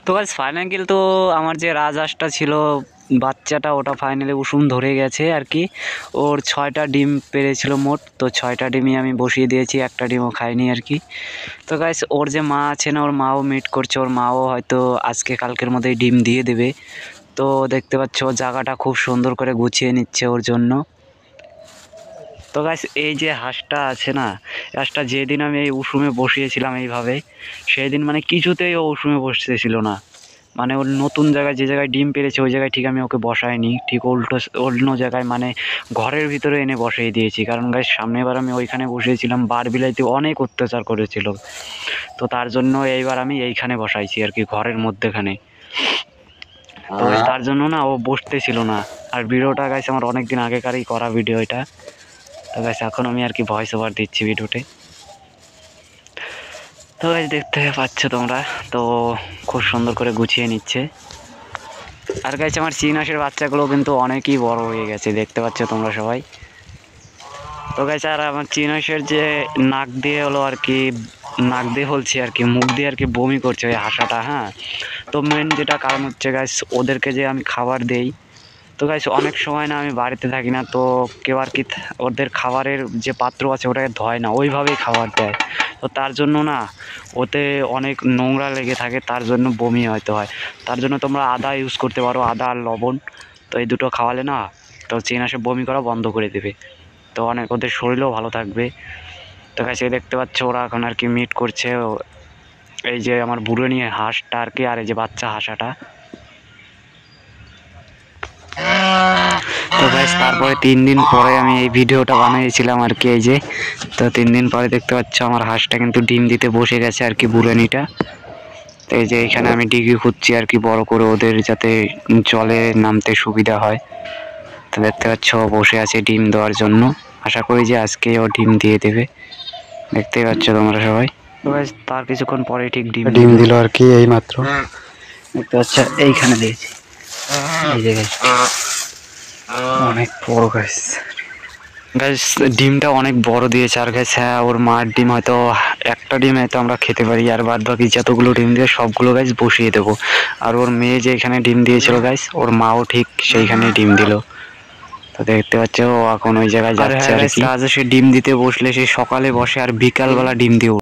তো guys final তো আমার যে রাজহাঁসটা ছিল বাচ্চাটা, ওটা ফাইনালি উষুম ধরে গেছে আর কি। ওর 6টা ডিম পেড়েছিল মোট, তো 6টা ডিমই আমি বসিয়ে দিয়েছি, একটা ডিমও খাইনি আর কি। তো গাইস ওর যে মা আছে না, ওর মাও মিট করছে, ওর মাও হয়তো আজকে কালকের মধ্যেই ডিম দিয়ে দেবে। তো দেখতে পাচ্ছ জায়গাটা খুব সুন্দর করে গুছিয়ে নিচ্ছে ওর জন্য। তো গাইস এই যে হাঁসটা আছে না, হাঁসটা যেদিন আমি এই উষুমে বসিয়েছিলাম এইভাবে, সেই দিন মানে কিছুতেই ও উষুমে বসতেছিল না। মানে ওর নতুন জায়গায়, যে জায়গায় ডিম পেড়েছে ওই জায়গায় ঠিক আমি ওকে বসাইনি, ঠিক উল্টো অন্য জায়গায় মানে ঘরের ভিতরে এনে বসিয়ে দিয়েছি। কারণ গাইস সামনেবার আমি ওইখানে বসিয়েছিলাম, বারবিলাইতে অনেক অত্যাচার করেছিল, তো তার জন্য এইবার আমি এইখানে বসাইছি আর কি, ঘরের মধ্যেখানে। তো তার জন্য না ও বসতেছিল না। আর ভিডিওটা গাইস আমার অনেক দিন আগেকারই করা ভিডিও এটা। তো গাইস এখন আমি আর কি ভয়েস ওভার দিচ্ছি ভিডিওতে। তো গাইস দেখতে পাচ্ছ তোমরা, তো খুব সুন্দর করে গুছিয়ে নিচ্ছে। আর গাইস আমার চীন হাঁসের বাচ্চাগুলো কিন্তু অনেকই বড় হয়ে গেছে, দেখতে পাচ্ছ তোমরা সবাই। তো গাইস আর আমার চীন হাঁসের যে নাক দিয়ে হলো আর কি, নাক দিয়ে বলছি আর কি, মুখ দিয়ে আর কি বমি করছে ওই হাঁসাটা। হ্যাঁ, তো মেন যেটা কারণ হচ্ছে গাইস ওদেরকে যে আমি খাবার দেই, তো গাইস অনেক সময় না আমি বাড়িতে থাকি না, তো কেউ আর কি ওদের খাবারের যে পাত্র আছে ওটাকে ধয় না, ওইভাবেই খাবার দেয়। তো তার জন্য না ওতে অনেক নোংরা লেগে থাকে, তার জন্য বমি হয়তো হয়। তার জন্য তোমরা আদা ইউজ করতে পারো, আদা আর লবণ। তো এই দুটো খাওয়ালে না তো চীন হাঁসে বমি করা বন্ধ করে দেবে, তো অনেক ওদের শরীরও ভালো থাকবে। তো গাইস দেখতে পাচ্ছ ওরা এখন আর কি মিট করছে, এই যে আমার বুড়ো নিয়ে হাঁসটা আর কি, আর এই যে বাচ্চা হাঁসাটা। তো গাইস তারপরে 3 দিন পরে আমি এই ভিডিওটা বানিয়েছিলাম আর কি, এই যে। তো 3 দিন পরে দেখতে পাচ্ছ আমার হাঁসটা কিন্তু ডিম দিতে বসে গেছে আর কি, বুড়ানিটা। তো এই যে এখানে আমি ডিগি খুঁজছি আর কি বড় করে, ওদের যাতে জলে নামতে সুবিধা হয়। তো দেখতে পাচ্ছ বসে আছে ডিম দেওয়ার জন্য, আশা করি যে আজকে ও ডিম দিয়ে দেবে, দেখতেই পাচ্ছ তোমরা সবাই। তো গাইস তার কিছুক্ষণ পরে ঠিক ডিম দিল আর কি, এই মাত্র দেখতে পাচ্ছ এইখানে দিয়েছি, এই যে গাইস অনেক বড় গাইস। গাইস ডিমটা অনেক বড় দিয়েছে। আর গাইস হ্যাঁ, ওর মার ডিম হয়তো একটা ডিম হয়তো আমরা খেতে পারি, আর বাদ বাকি যতগুলো ডিম দিয়ে সবগুলো গাইস বসিয়ে দেবো। আর ওর মেয়ে যে এখানে ডিম দিয়েছিল গাইস, ওর মাও ঠিক সেইখানে ডিম দিল। তো দেখতে পাচ্ছ ও এখন ওই জায়গায় যাচ্ছে আর কি। সে ডিম দিতে বসলে সে সকালে বসে আর বিকালবেলা ডিম দিয়ে